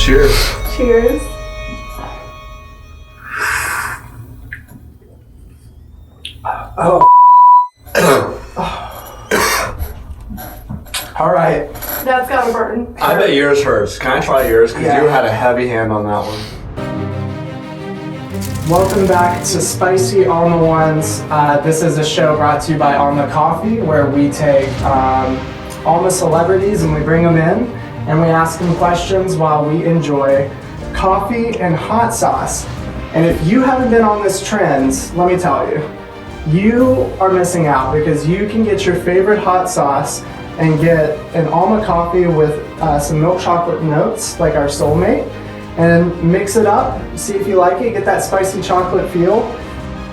Cheers. Cheers. Oh. All right. That's gotta burn. I bet yours hurts. Can I try yours? Because Yeah. you had a heavy hand on that one. Welcome back to Spicy Alma Ones. This is a show brought to you by Alma Coffee, where we take Alma celebrities and we bring them in and we ask them questions while we enjoy coffee and hot sauce. And if you haven't been on this trend, let me tell you, you are missing out, because you can get your favorite hot sauce and get an Alma coffee with some milk chocolate notes like our Soulmate, and mix it up, see if you like it, get that spicy chocolate feel.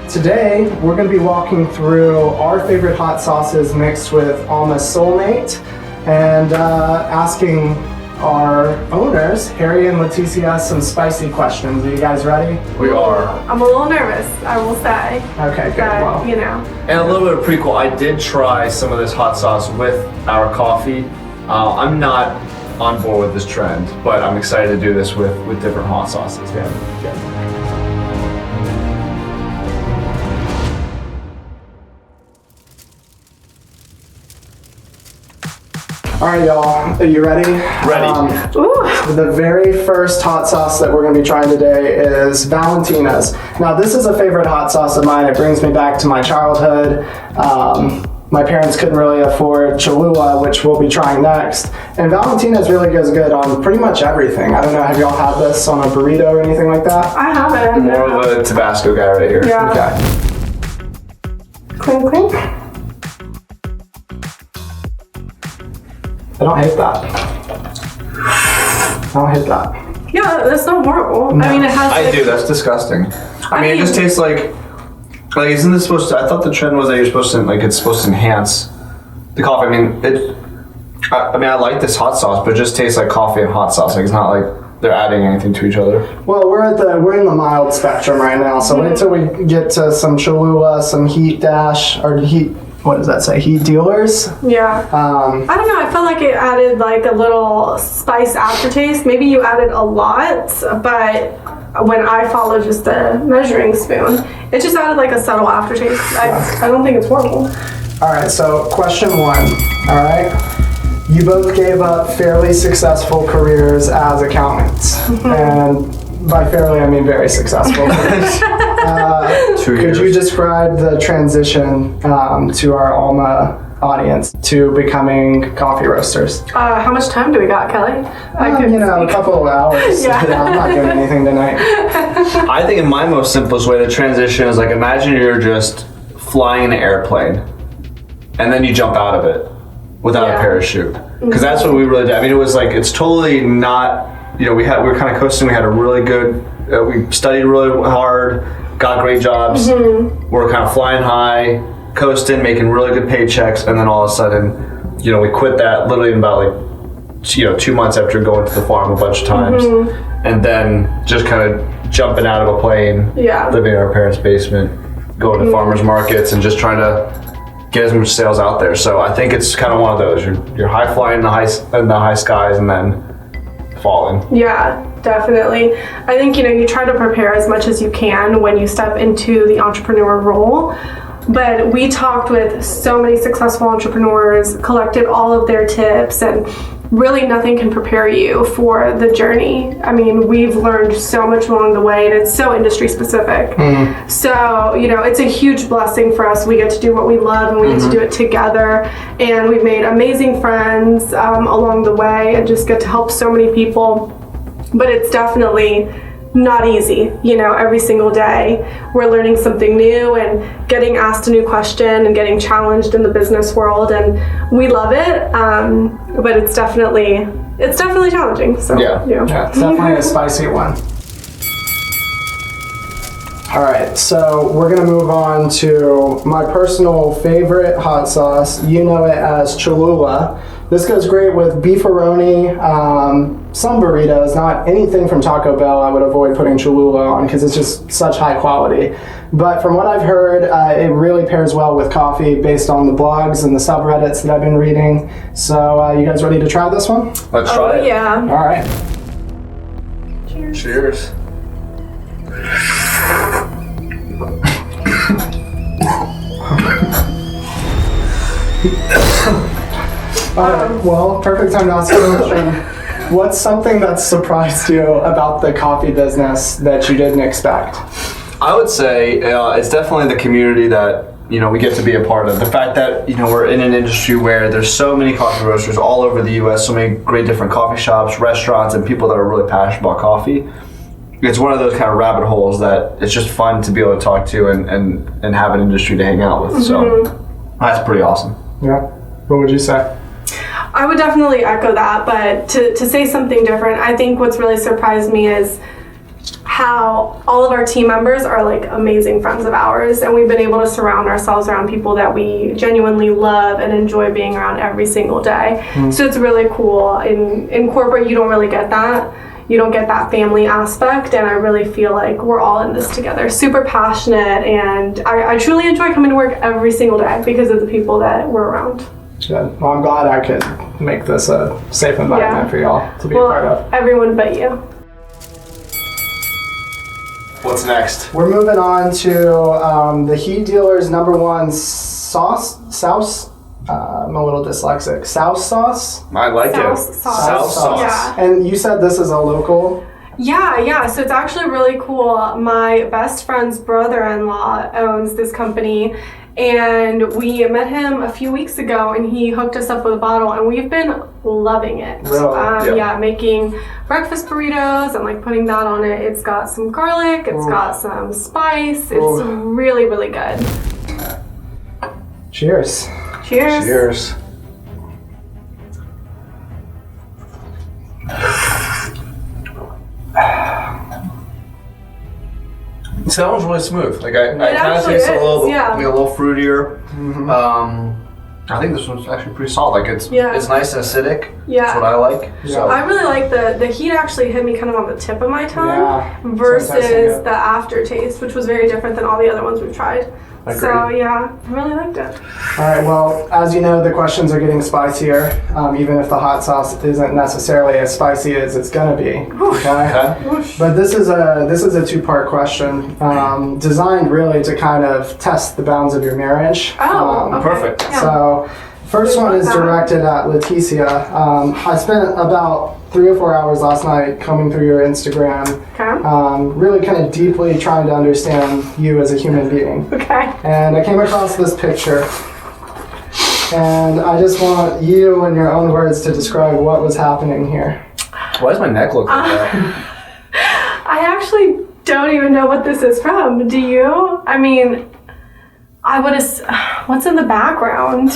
Today, we're gonna be walking through our favorite hot sauces mixed with Alma Soulmate, and asking our owners, Harry and Leticia, some spicy questions. Are you guys ready? We are. I'm a little nervous, I will say. Okay, good. But, Well, you know. And a little bit of prequel, I did try some of this hot sauce with our coffee. I'm not on board with this trend, but I'm excited to do this with different hot sauces. yeah. All right, y'all, are you ready? Ready. Ooh. The very first hot sauce that we're going to be trying today is Valentina's. Now, this is a favorite hot sauce of mine. It brings me back to my childhood. My parents couldn't really afford Cholula, which we'll be trying next. And Valentina's really goes good on pretty much everything. I don't know, have y'all had this on a burrito or anything like that? I haven't. More of a Tabasco guy right here. Yeah. Okay. Clink, clink. I don't hate that. I don't hate that. Yeah, that's not horrible. No. I mean, it has. I like, do, that's disgusting. I mean, it mean- just tastes like isn't this supposed to, I thought the trend was that you're supposed to, it's supposed to enhance the coffee. I mean, I like this hot sauce, but it just tastes like coffee and hot sauce. Like, it's not like they're adding anything to each other. Well, we're in the mild spectrum right now, so wait until we get to some Cholula, some Heat Dash, or Heat, what does that say? Heat Dealers? Yeah. I don't know. I felt like it added like a little spice aftertaste. Maybe you added a lot, but when I followed just the measuring spoon, it just added like a subtle aftertaste. I don't think it's horrible. All right, so question one, all right? You both gave up fairly successful careers as accountants, and by fairly, I mean very successful. 2 years. Could you describe the transition to our Alma audience to becoming coffee roasters? How much time do we got, Kelly? I could a couple of hours. Yeah. I'm not doing anything tonight. I think in my most simplest way to transition is imagine you're just flying an airplane and then you jump out of it without a parachute. Because that's what we really did. I mean, it was it's totally not, we were kind of coasting. We had a really good, we studied really hard, got great jobs. We're kind of flying high, coasting, making really good paychecks, and then all of a sudden, we quit that literally in about 2 months after going to the farm a bunch of times, and then just kind of jumping out of a plane, living in our parents' basement, going to farmers markets, and just trying to get as much sales out there. So I think it's kind of one of those. You're high flying in the high skies, and then falling. Yeah, definitely. I think, you try to prepare as much as you can when you step into the entrepreneur role. But we talked with so many successful entrepreneurs, collected all of their tips, and really nothing can prepare you for the journey. I mean, we've learned so much along the way, and it's so industry specific. So, it's a huge blessing for us. We get to do what we love, and we get to do it together. And we've made amazing friends along the way, and just get to help so many people. But it's definitely not easy, every single day we're learning something new and getting asked a new question and getting challenged in the business world, and we love it, but it's definitely challenging. So Yeah, it's definitely a spicy one. All right, so we're gonna move on to my personal favorite hot sauce. You know it as Cholula. This goes great with beefaroni, some burritos, not anything from Taco Bell I would avoid putting Cholula on because it's just such high quality. But from what I've heard, it really pairs well with coffee based on the blogs and the subreddits that I've been reading. So you guys ready to try this one? Let's try it. Yeah. All right. Cheers. Cheers. Alright, well, perfect time to ask you a question. What's something that surprised you about the coffee business that you didn't expect? I would say it's definitely the community that we get to be a part of. The fact that we're in an industry where there's so many coffee roasters all over the U.S., so many great different coffee shops, restaurants, and people that are really passionate about coffee. It's one of those kind of rabbit holes that it's just fun to be able to talk to and have an industry to hang out with. So that's pretty awesome. Yeah. What would you say? I would definitely echo that, but to say something different, I think what's really surprised me is how all of our team members are like amazing friends of ours, and we've been able to surround ourselves around people that we genuinely love and enjoy being around every single day. So it's really cool. In corporate, you don't really get that. You don't get that family aspect, and I really feel like we're all in this together. Super passionate, and I truly enjoy coming to work every single day because of the people that we're around. Good. Well, I'm glad I could make this a safe environment for y'all to be a part of. Everyone but you. What's next? We're moving on to the Heat Dealer's #1 sauce. I'm a little dyslexic. Sauce sauce? I like it. Sauce. Sauce. Yeah. And you said this is a local? Yeah. So it's actually really cool. My best friend's brother-in-law owns this company, and we met him a few weeks ago, and he hooked us up with a bottle, and we've been loving it. Really? Yeah, making breakfast burritos and like putting that on it. It's got some garlic, it's got some spice. It's really, really good. Cheers. Cheers. Cheers. So that one's really smooth. Like I kind of taste a little, like a little fruitier. I think this one's actually pretty solid. Like it's nice and acidic. Yeah. That's what I like. Yeah. So I really like the heat actually hit me kind of on the tip of my tongue versus the aftertaste, which was very different than all the other ones we've tried. Agreed. So yeah, I really liked it. All right, well, as you know, the questions are getting spicier, even if the hot sauce isn't necessarily as spicy as it's gonna be. Okay? But this is a two-part question, designed really to kind of test the bounds of your marriage. Okay. Perfect. Yeah. So, first one is directed at Leticia. I spent about 3 or 4 hours last night combing through your Instagram, really kind of deeply trying to understand you as a human being. Okay. And I came across this picture, and I just want you, in your own words, to describe what was happening here. Why does my neck look like that? I actually don't even know what this is from. Do you? I mean, I would have. What's in the background?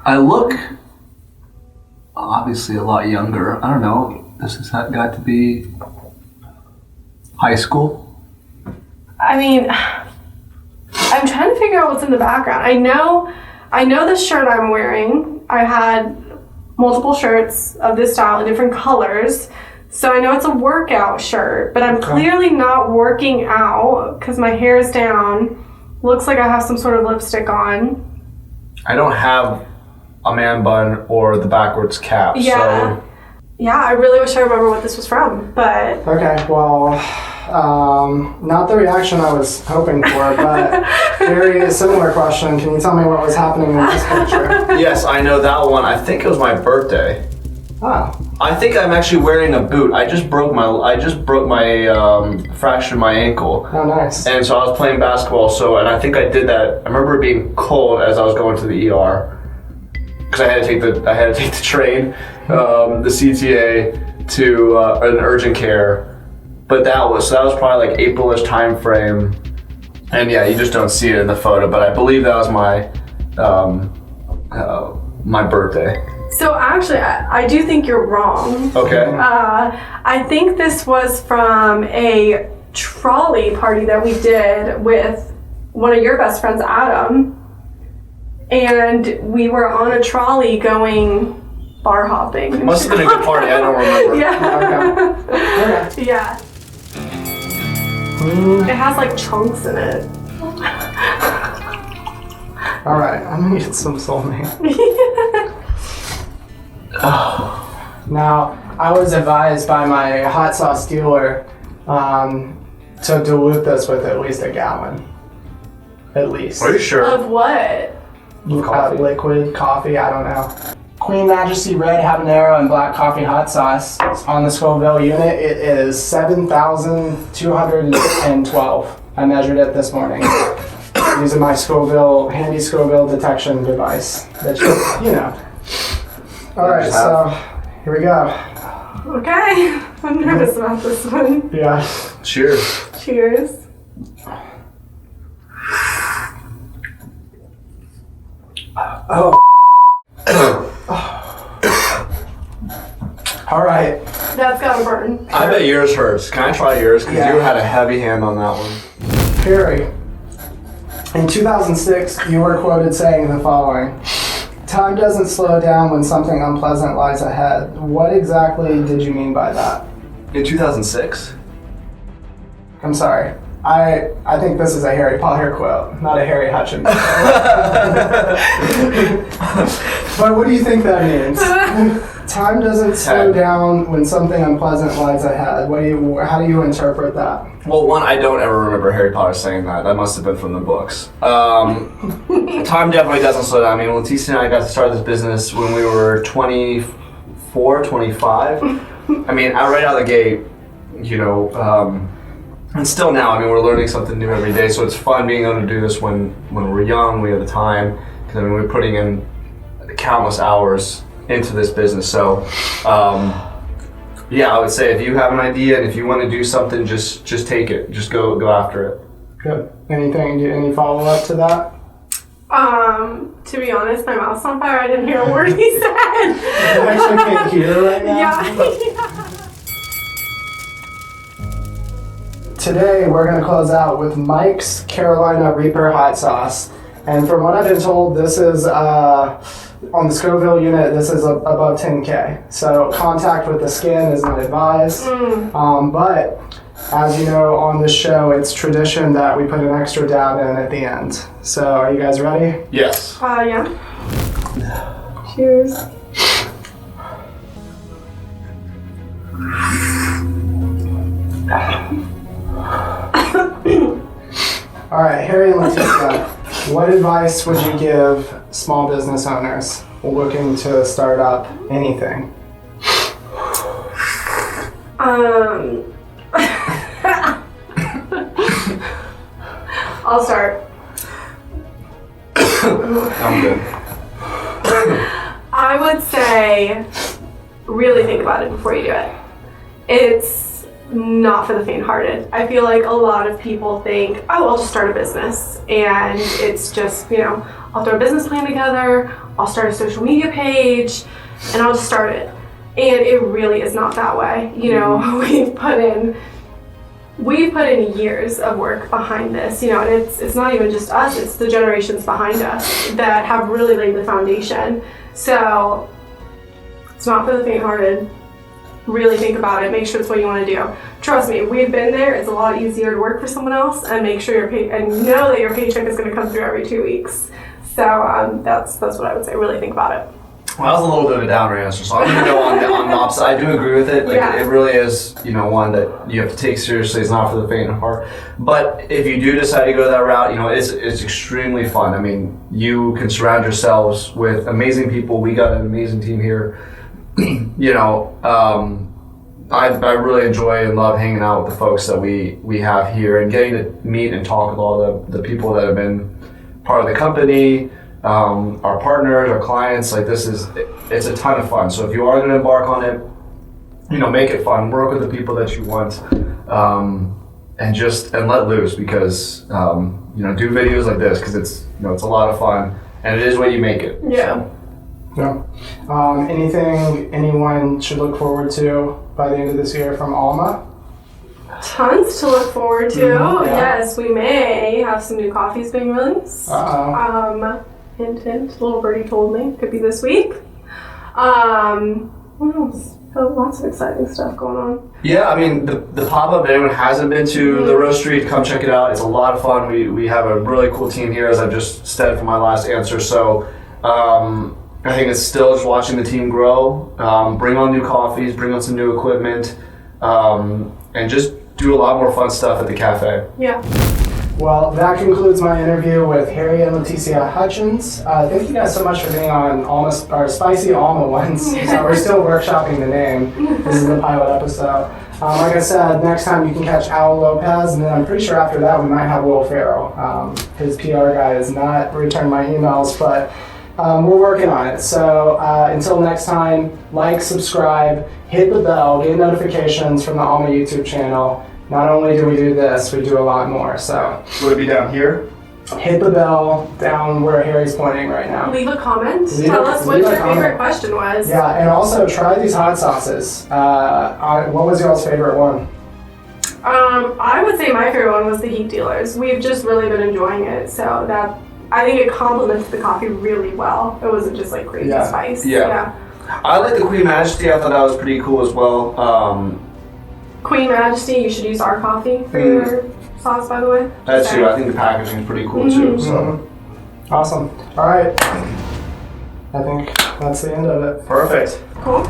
I look obviously a lot younger. I don't know. This has got to be high school. I mean, I'm trying to figure out what's in the background. I know the shirt I'm wearing. I had multiple shirts of this style in different colors. So I know it's a workout shirt, but I'm clearly not working out because my hair is down. Looks like I have some sort of lipstick on. I don't have a man bun or the backwards cap. Yeah. So. Yeah, I really wish I remember what this was from, but... Okay, well, not the reaction I was hoping for, but very similar question. Can you tell me what was happening in this picture? Yes, I know that one. I think it was my birthday. Oh. I think I'm actually wearing a boot. I just broke my fractured my ankle. Oh, nice. And so I was playing basketball. And I think I did that. I remember it being cold as I was going to the ER. Because I had to take the train, the CTA to an urgent care, but that was probably like April-ish time frame, and yeah, you just don't see it in the photo. But I believe that was my birthday. So actually, I do think you're wrong. Okay. I think this was from a trolley party that we did with one of your best friends, Adam. And we were on a trolley going bar hopping. Must have been a good party. I don't remember. Yeah. Okay. Yeah. It has like chunks in it. All right, I'm gonna get some Soulmate. Now, I was advised by my hot sauce dealer to dilute this with at least a gallon. At least. Are you sure? Of what? Coffee. Liquid coffee, I don't know. Queen Majesty Red Habanero and Black Coffee Hot Sauce on the Scoville unit. It is 7,212. I measured it this morning using my handy Scoville detection device. That you know. All right, so here we go. Okay. I'm nervous about this one. Yeah. Cheers. Cheers. Oh. All right. That's gotta burn. I bet yours hurts. Can I try yours? Because Yeah. you had a heavy hand on that one. Harry, in 2006, you were quoted saying the following: "Time doesn't slow down when something unpleasant lies ahead." What exactly did you mean by that? In 2006? I'm sorry. I think this is a Harry Potter quote, not a Harry Hutchins quote. But what do you think that means? Time doesn't slow down when something unpleasant lies ahead. How do you interpret that? Well, one, I don't ever remember Harry Potter saying that. That must have been from the books. Time definitely doesn't slow down. I mean, Leticia and I got to start this business when we were 24, 25. I mean, right out of the gate, you know, and still now, I mean, we're learning something new every day. So it's fun being able to do this when we're young, we have the time. Because I mean, we're putting in countless hours into this business. So, yeah, I would say if you have an idea and if you want to do something, just take it. Just go after it. Good. Any follow up to that? To be honest, my mouth's on fire. I didn't hear a word he said. I actually can't hear right now. Yeah. Today we're going to close out with Mike's Carolina Reaper Hot Sauce. And from what I've been told, this is, on the Scoville unit, this is above 10K. So contact with the skin is not advised. But as you know, on this show, it's tradition that we put an extra dab in at the end. So are you guys ready? Yes. Yeah. Cheers. All right, Harry and Leticia, what advice would you give small business owners looking to start up anything? I'll start. I'm good. I would say really think about it before you do it. It's not for the faint-hearted. I feel like a lot of people think, oh, I'll just start a business. And it's just, you know, I'll throw a business plan together, I'll start a social media page, and I'll just start it. And it really is not that way. You know, we've put in years of work behind this, you know, and it's not even just us, it's the generations behind us that have really laid the foundation. So it's not for the faint-hearted. Really think about it, make sure it's what you want to do. Trust me, we've been there. It's a lot easier to work for someone else and make sure and know that your paycheck is going to come through every 2 weeks. So that's what I would say. Really think about it. Well, that was a little bit of a downer answer, so I'm going to go on the opposite. I do agree with it. Like, Yeah. It really is, you know, one that you have to take seriously. It's not for the faint of heart. But if you do decide to go that route, you know, it's extremely fun. I mean, you can surround yourselves with amazing people. We got an amazing team here. You know, I really enjoy and love hanging out with the folks that we have here and getting to meet and talk with all the people that have been part of the company. Our partners, our clients, like it's a ton of fun. So if you are going to embark on it, you know, make it fun, work with the people that you want, and let loose is you know, do videos like this because it's a lot of fun and it is what you make it. Yeah. Yeah. Anything anyone should look forward to by the end of this year from Alma? Tons to look forward to. Yeah. Yes, we may have some new coffees being released. Uh-oh. Hint, hint. Little birdie told me. Could be this week. What else? Oh, lots of exciting stuff going on. Yeah, I mean, the pop-up, if anyone hasn't been to the Roast Street, come check it out. It's a lot of fun. We have a really cool team here, as I just said for my last answer. So, I think it's still just watching the team grow, bring on new coffees, bring on some new equipment, and just do a lot more fun stuff at the cafe. Yeah. Well, that concludes my interview with Harry and Leticia Hutchins. Thank you guys so much for being on our Spicy Alma ones. So we're still workshopping the name. This is the pilot episode. Like I said, next time you can catch Al Lopez, and then I'm pretty sure after that we might have Will Ferrell. His PR guy has not returned my emails, but we're working on it. So until next time, like, subscribe, hit the bell, get notifications from the Alma YouTube channel. Not only do we do this, we do a lot more. So Would it be down here? hit the bell down where Harry's pointing right now. Leave a comment. Leave Tell a- us what leave a your comment. favorite question was. Yeah, and also try these hot sauces. What was y'all's favorite one? I would say my favorite one was the heat dealers. We've just really been enjoying it, so that I think it complements the coffee really well. It wasn't just like crazy Yeah. spice. Yeah. I like the Queen Majesty. I thought that was pretty cool as well. Queen Majesty, you should use our coffee for your sauce, by the way. That's Sorry. true. I think the packaging is pretty cool too. So Awesome. All right. I think that's the end of it. perfect. Cool.